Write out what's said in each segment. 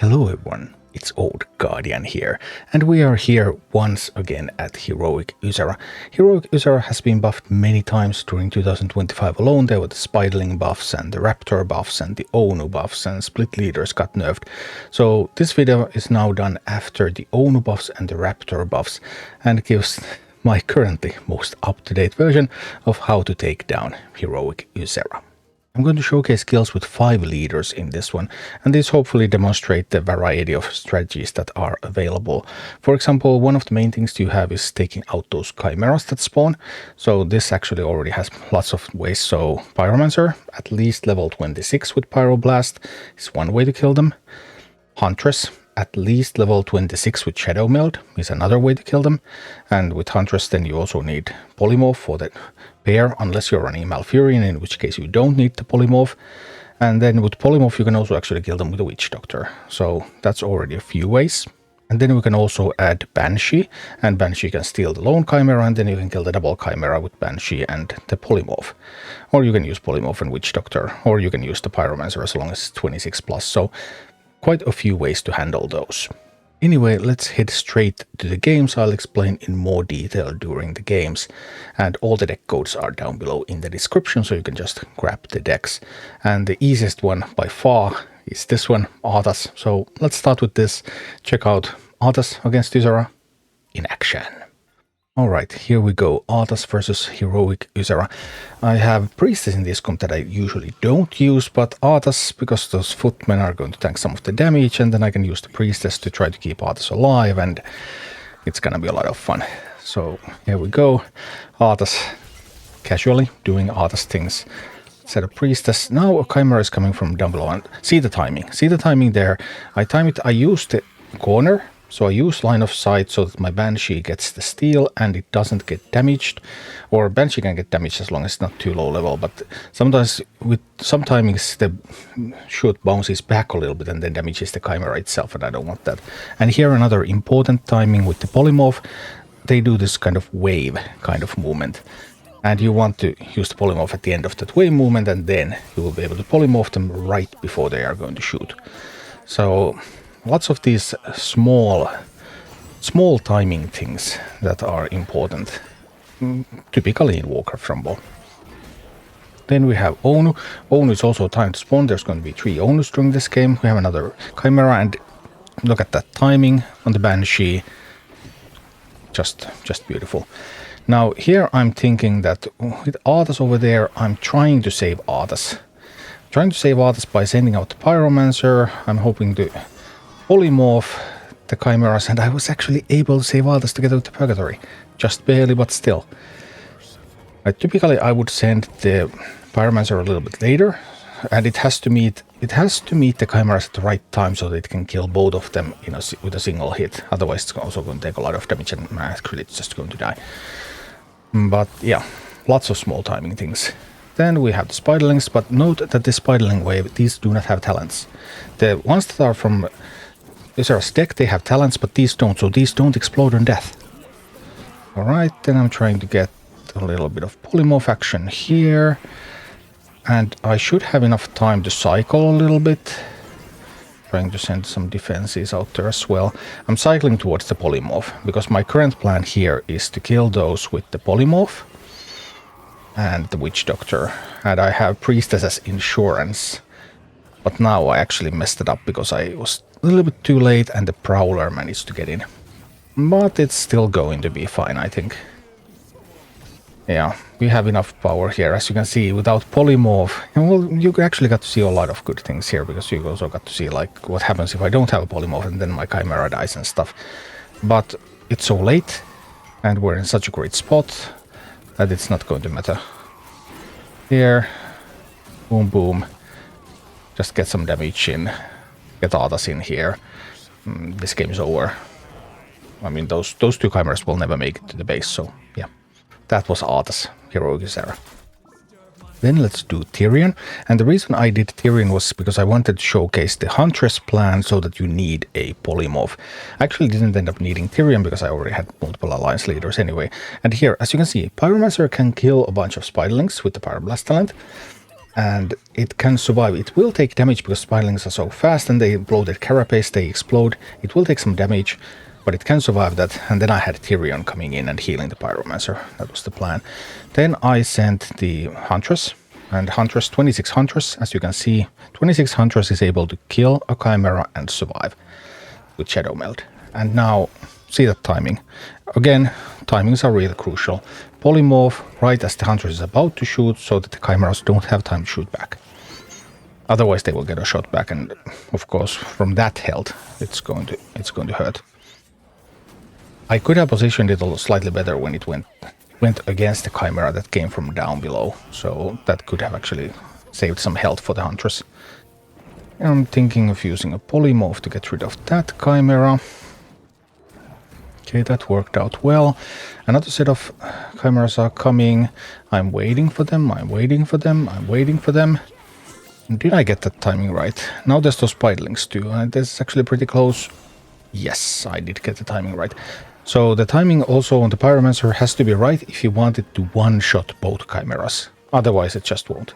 Hello everyone, it's Old Guardian here, and we are here once again at Heroic Ysera. Heroic Ysera has been buffed many times during 2025 alone. There were the Spiderling buffs and the Raptor buffs and the Onu buffs, and Split Leaders got nerfed. So this video is now done after the Onu buffs and the Raptor buffs, and gives my currently most up-to-date version of how to take down Heroic Ysera. I'm going to showcase skills with 5 leaders in this one, and these hopefully demonstrate the variety of strategies that are available. For example, one of the main things you have is taking out those chimeras that spawn. So this actually already has lots of ways. So Pyromancer, at least level 26 with Pyroblast, is one way to kill them. Huntress, at least level 26 with Shadow Meld is another way to kill them. And with Huntress then you also need Polymorph for the pair, unless you're running Malfurion, in which case you don't need the Polymorph. And then with Polymorph you can also actually kill them with a Witch Doctor. So that's already a few ways. And then we can also add Banshee, and Banshee can steal the lone Chimera, and then you can kill the double Chimera with Banshee and the Polymorph. Or you can use Polymorph and Witch Doctor, or you can use the Pyromancer as long as it's 26 plus. So quite a few ways to handle those. Anyway, let's head straight to the games. I'll explain in more detail during the games, and all the deck codes are down below in the description, so you can just grab the decks. And the easiest one by far is this one, Athas. So let's start with this. Check out Athas against Ysera in action. Alright, here we go. Arthas versus Heroic Ysera. I have Priestess in this comp that I usually don't use, but Arthas, because those footmen are going to tank some of the damage, and then I can use the Priestess to try to keep Arthas alive, and it's gonna be a lot of fun. So here we go. Arthas casually doing Arthas things. Set a Priestess. Now a Chimera is coming from down below, and see the timing. See the timing there. I time it, I use the corner. So I use line of sight so that my Banshee gets the steal and it doesn't get damaged. Or Banshee can get damaged as long as it's not too low level, but sometimes with some timings the shoot bounces back a little bit and then damages the Chimera itself, and I don't want that. And here another important timing with the Polymorph. They do this kind of wave kind of movement. And you want to use the Polymorph at the end of that wave movement, and then you will be able to Polymorph them right before they are going to shoot. So lots of these small timing things that are important, typically in Warcraft Rumble. Then we have Onu. Onu is also time to spawn. There's going to be 3 Onus during this game. We have another Chimera, and look at that timing on the Banshee. Just beautiful. Now here I'm thinking that with Arthas over there, I'm trying to save Arthas. By sending out the Pyromancer. I'm hoping to Polymorph the Chimeras, and I was actually able to save Arthas to get out of Purgatory. Just barely, but still. Typically I would send the Pyromancer a little bit later, and it has to meet the Chimeras at the right time so that it can kill both of them with a single hit. Otherwise it's also going to take a lot of damage, and actually it's just going to die. But yeah, lots of small timing things. Then we have the Spiderlings, but note that the Spiderling wave, these do not have talents. The ones that are from Ysera's deck, they have talents, but these don't, so these don't explode on death. Alright, then I'm trying to get a little bit of Polymorph action here. And I should have enough time to cycle a little bit. Trying to send some defenses out there as well. I'm cycling towards the Polymorph, because my current plan here is to kill those with the Polymorph and the Witch Doctor. And I have Priestess as insurance. But now I actually messed it up because I was a little bit too late and the Prowler managed to get in. But it's still going to be fine, I think. Yeah, we have enough power here. As you can see, without Polymorph, well, you actually got to see a lot of good things here, because you also got to see like what happens if I don't have a Polymorph and then my Chimera dies and stuff. But it's so late and we're in such a great spot that it's not going to matter. Here, boom boom. Just get some damage in. Get Arthas in here. This game is over. I mean, those 2 Chimeras will never make it to the base, so yeah. That was Arthas, Heroic Ysera. Then let's do Tirion. And the reason I did Tirion was because I wanted to showcase the Huntress plan so that you need a Polymorph. I actually didn't end up needing Tirion because I already had multiple alliance leaders anyway. And here, as you can see, Pyromancer can kill a bunch of Spiderlings with the Pyroblast talent. and it can survive. It will take damage because spiderlings are so fast and they blow their carapace, they explode. It will take some damage, but it can survive that. And then I had Tirion coming in and healing the Pyromancer. That was the plan. Then I sent the Huntress, and Huntress, 26 Huntress, as you can see, 26 Huntress is able to kill a Chimera and survive with Shadow Meld. And now, see that timing. Again, timings are really crucial. Polymorph right as the Huntress is about to shoot, so that the Chimeras don't have time to shoot back. Otherwise they will get a shot back, and of course from that health it's going to hurt. I could have positioned it a little slightly better when it went against the Chimera that came from down below, so that could have actually saved some health for the Huntress. And I'm thinking of using a Polymorph to get rid of that Chimera. Okay, that worked out well. Another set of Chimeras are coming. I'm waiting for them, I'm waiting for them, I'm waiting for them. Did I get that timing right? Now there's those spiderlings too, and this is actually pretty close. Yes, I did get the timing right. So the timing also on the Pyromancer has to be right if you want it to one-shot both Chimeras. Otherwise it just won't.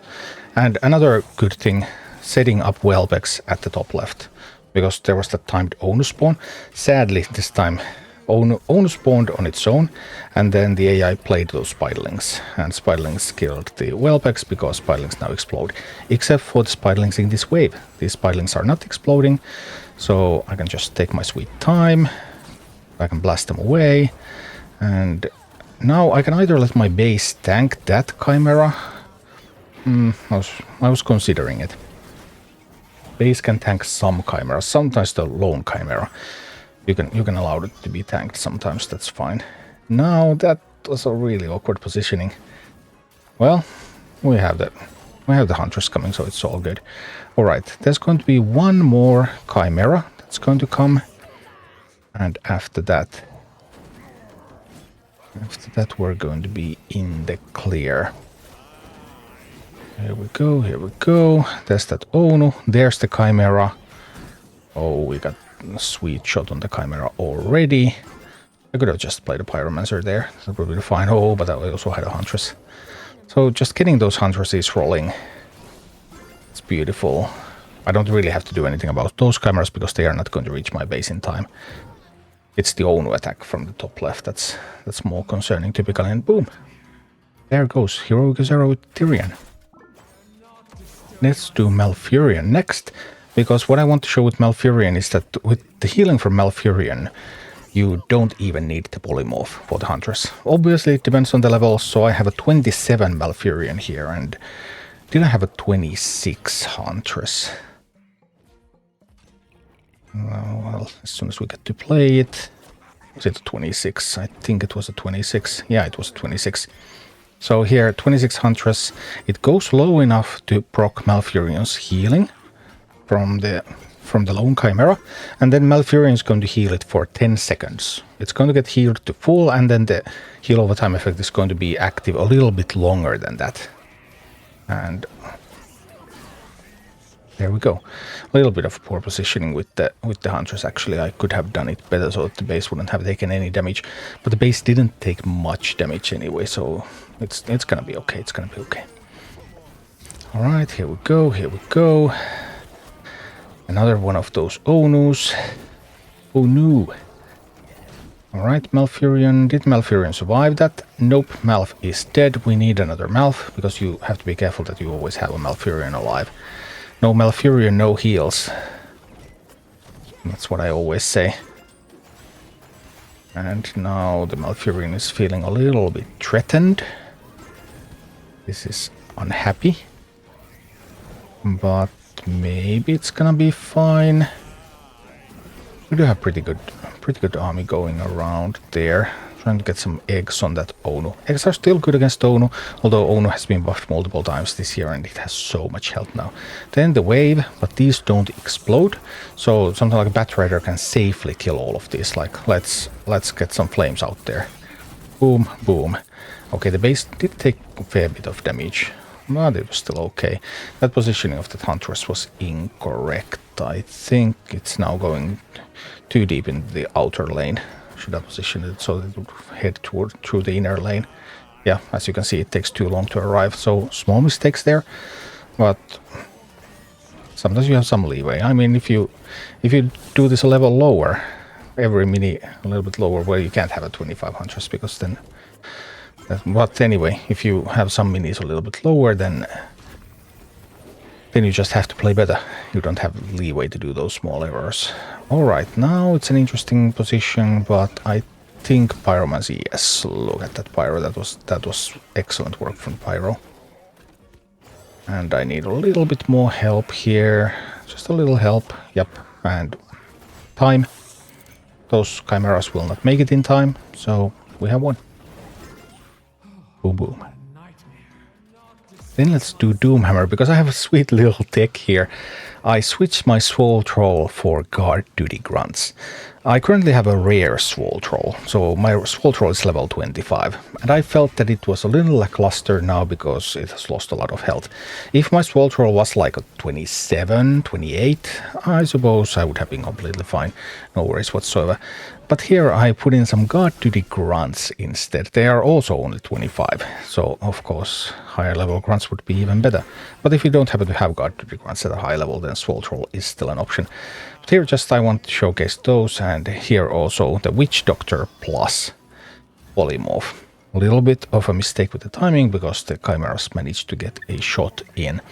And another good thing, setting up Whelbex at the top left. Because there was that timed Onu spawn. Sadly, this time Onu spawned on its own, and then the AI played those spiderlings, and spiderlings killed the Whelbex because spiderlings now explode. Except for the spiderlings in this wave. These spiderlings are not exploding, so I can just take my sweet time. I can blast them away, and now I can either let my base tank that Chimera. I was considering it. Base can tank some Chimeras, sometimes the lone Chimera. You can allow it to be tanked sometimes, that's fine. Now that was a really awkward positioning. Well, we have the Huntress coming, so it's all good. Alright, there's going to be one more Chimera that's going to come. And after that we're going to be in the clear. Here we go, here we go. There's that Onu, there's the Chimera. Oh, we got a sweet shot on the Chimera already. I could have just played a Pyromancer there. That would be fine. Oh, but I also had a Huntress. So just getting those Huntresses rolling. It's beautiful. I don't really have to do anything about those Chimeras because they are not going to reach my base in time. It's the Onu attack from the top left that's more concerning typically, and boom. There goes Heroic Ysera with Tirion. Let's do Malfurion next. Because what I want to show with Malfurion is that with the healing from Malfurion, you don't even need the Polymorph for the Huntress. Obviously, it depends on the level, so I have a 27 Malfurion here, and did I have a 26 Huntress? Well, as soon as we get to play it... Was it a 26? I think it was a 26. Yeah, it was a 26. So here, 26 Huntress. It goes low enough to proc Malfurion's healing from the lone Chimera, and then Malfurion is going to heal it for 10 seconds. It's going to get healed to full, and then the heal over time effect is going to be active a little bit longer than that. And there we go. A little bit of poor positioning with the Huntress. Actually, I could have done it better so that the base wouldn't have taken any damage, but the base didn't take much damage anyway, so it's gonna be okay. It's gonna be okay. All right, here we go. Here we go. Another one of those Onus. Oh no. Alright, Malfurion. Did Malfurion survive that? Nope, Malf is dead. We need another Malf, because you have to be careful that you always have a Malfurion alive. No Malfurion, no heals. That's what I always say. And now the Malfurion is feeling a little bit threatened. This is unhappy. But maybe it's gonna be fine. We do have pretty good army going around there. Trying to get some eggs on that Onu. Eggs are still good against Onu, although Onu has been buffed multiple times this year and it has so much health now. Then the wave, but these don't explode, so something like a Bat Rider can safely kill all of these. Like, let's get some flames out there. Boom, boom. Okay, the base did take a fair bit of damage, but it was still okay. That positioning of the Huntress was incorrect. I think it's now going too deep in the outer lane. Should have positioned it so that it would head through the inner lane. Yeah, as you can see, it takes too long to arrive, so small mistakes there. but sometimes you have some leeway. I mean, if you do this a level lower, every mini a little bit lower, well, you can't have a 25 hunters because then. But anyway, if you have some minis a little bit lower, then you just have to play better. You don't have leeway to do those small errors. All right, now it's an interesting position, but I think Pyromancy. Yes, look at that Pyro. That was excellent work from Pyro. And I need a little bit more help here. Just a little help. Yep. And time. Those chimeras will not make it in time, so we have one. Boom, boom. Then let's do Doomhammer, because I have a sweet little tech here. I switched my Swole Troll for Guard Duty Grunts. I currently have a rare Swole Troll, so my Swole Troll is level 25, and I felt that it was a little lackluster now because it has lost a lot of health. If my Swole Troll was like a 27, 28, I suppose I would have been completely fine, no worries whatsoever. But here I put in some Guard Duty Grunts instead. They are also only 25, so of course higher level Grunts would be even better. But if you don't happen to have Guard Duty Grunts at a high level, then Swole Troll is still an option. But here just I want to showcase those, and here also the Witch Doctor plus Polymorph. A little bit of a mistake with the timing because the chimeras managed to get a shot in.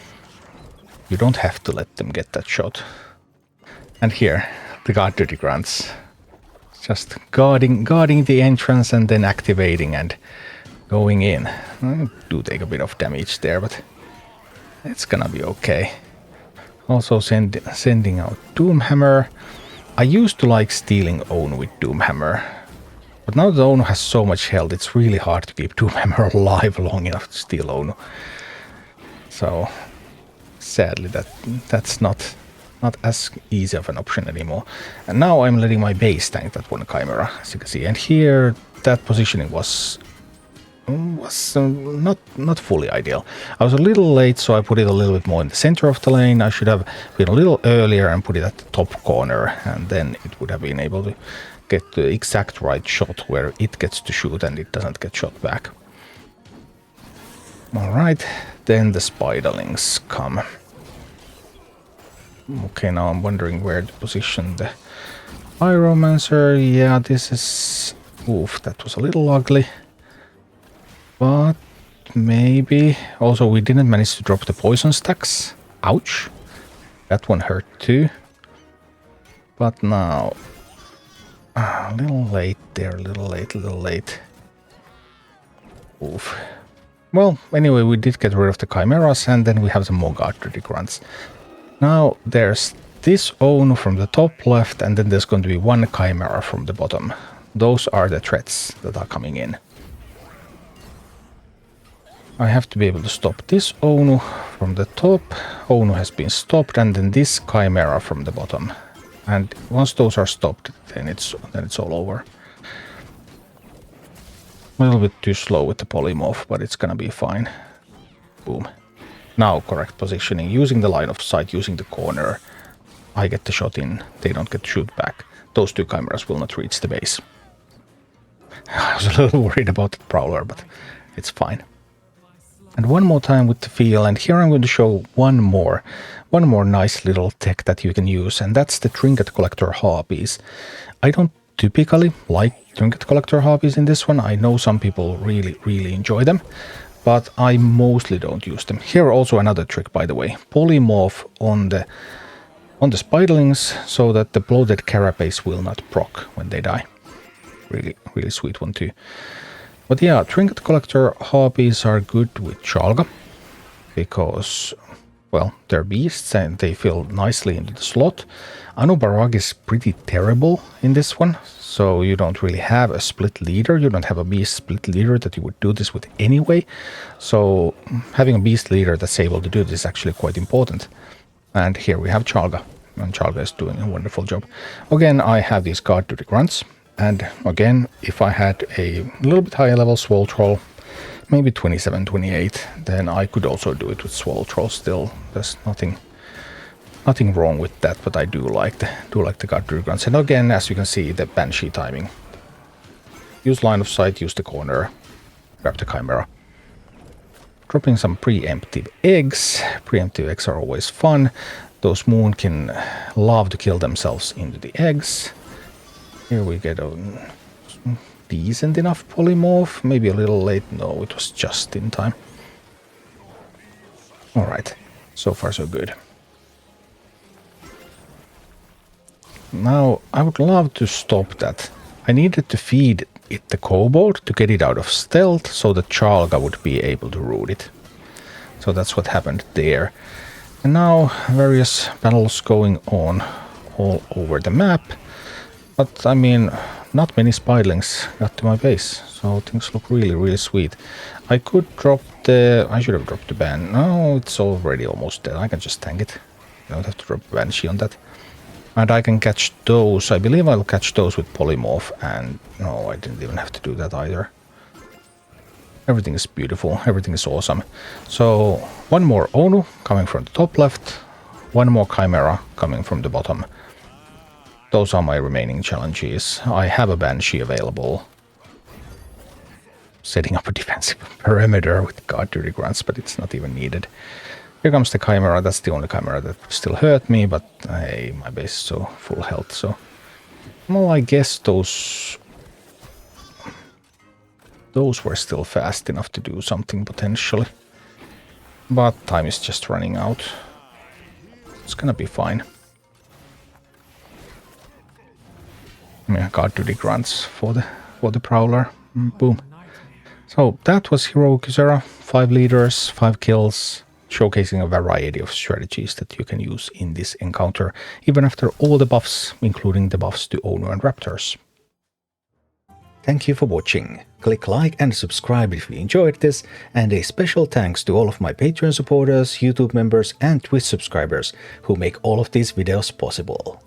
You don't have to let them get that shot. And here, the Guard Duty Grunts. Just guarding the entrance and then activating and going in. I do take a bit of damage there, but it's gonna be okay. Also sending out Doomhammer. I used to like stealing Onu with Doomhammer, but now that Onu has so much health, it's really hard to keep Doomhammer alive long enough to steal Onu. So sadly that's not as easy of an option anymore. And now I'm letting my base tank that one chimera, as you can see. And here that positioning was not fully ideal. I was a little late, so I put it a little bit more in the center of the lane. I should have been a little earlier and put it at the top corner, and then it would have been able to get the exact right shot where it gets to shoot and it doesn't get shot back. All right, then the Spiderlings come. Okay, now I'm wondering where to position the Pyromancer. Yeah, this is... Oof, that was a little ugly. But maybe... Also, we didn't manage to drop the poison stacks. Ouch. That one hurt too. But now... a little late there, a little late. Oof. Well, anyway, we did get rid of the chimeras, and then we have some more Guard Duty Grunts. Now there's this Onu from the top left, and then there's going to be one chimera from the bottom. Those are the threats that are coming in. I have to be able to stop this Onu from the top. Onu has been stopped, and then this chimera from the bottom. And once those are stopped, then it's all over. A little bit too slow with the polymorph, but it's gonna be fine. Boom. Now correct positioning, using the line of sight, using the corner. I get the shot in, they don't get to shoot back. Those two chimeras will not reach the base. I was a little worried about the Prowler, but it's fine. And one more time with the feel, and here I'm going to show one more nice little tech that you can use, and that's the Trinket Collector Harpies. I don't typically like Trinket Collector Harpies in this one. I know some people really enjoy them, but I mostly don't use them. Here also another trick, by the way. Polymorph on the Spiderlings so that the Bloated Carapace will not proc when they die. Really sweet one too. But yeah, Trinket Collector Harpies are good with Charlga because, well, they're beasts and they fill nicely into the slot. Anubarag is pretty terrible in this one, so you don't really have a split leader. You don't have a beast split leader that you would do this with anyway. So having a beast leader that's able to do this is actually quite important. And here we have Charlga, and Charlga is doing a wonderful job. Again, I have these Guard Duty Grunts, and again, if I had a little bit higher level Swole Troll, maybe 27, 28, then I could also do it with Swole Troll still. There's nothing wrong with that, but I do like the Guard Duty Grunts. And again, as you can see, the Banshee timing. Use line of sight, use the corner, grab the Chimera. dropping some preemptive eggs. Preemptive eggs are always fun. Those moon can love to kill themselves into the eggs. Here we get a decent enough polymorph. Maybe a little late. No, it was just in time. Alright, so far so good. Now, I would love to stop that. I needed to feed it the kobold to get it out of stealth so that Charlga would be able to root it. So that's what happened there. And now various battles going on all over the map. But I mean, not many spiderlings got to my base, so things look really sweet. I could drop the... I should have dropped the ban. No, it's already almost dead. I can just tank it. I don't have to drop Banshee on that. And I can catch those. I believe I'll catch those with polymorph. And no, I didn't even have to do that either. Everything is beautiful. Everything is awesome. So one more Onu coming from the top left. One more Chimera coming from the bottom. Those are my remaining challenges. I have a Banshee available. Setting up a defensive perimeter with guard duty grunts, but it's not even needed. Here comes the Chimera. That's the only Chimera that still hurt me, but hey, my base is so full health, so... Well, I guess those were still fast enough to do something, potentially. But time is just running out. It's gonna be fine. Yeah, guard duty grunts for the Prowler. Boom. So that was Heroic Ysera. 5 leaders, 5 kills, showcasing a variety of strategies that you can use in this encounter, even after all the buffs, including the buffs to Onu and Raptors. Thank you for watching. Click like and subscribe if you enjoyed this, and a special thanks to all of my Patreon supporters, YouTube members and Twitch subscribers who make all of these videos possible.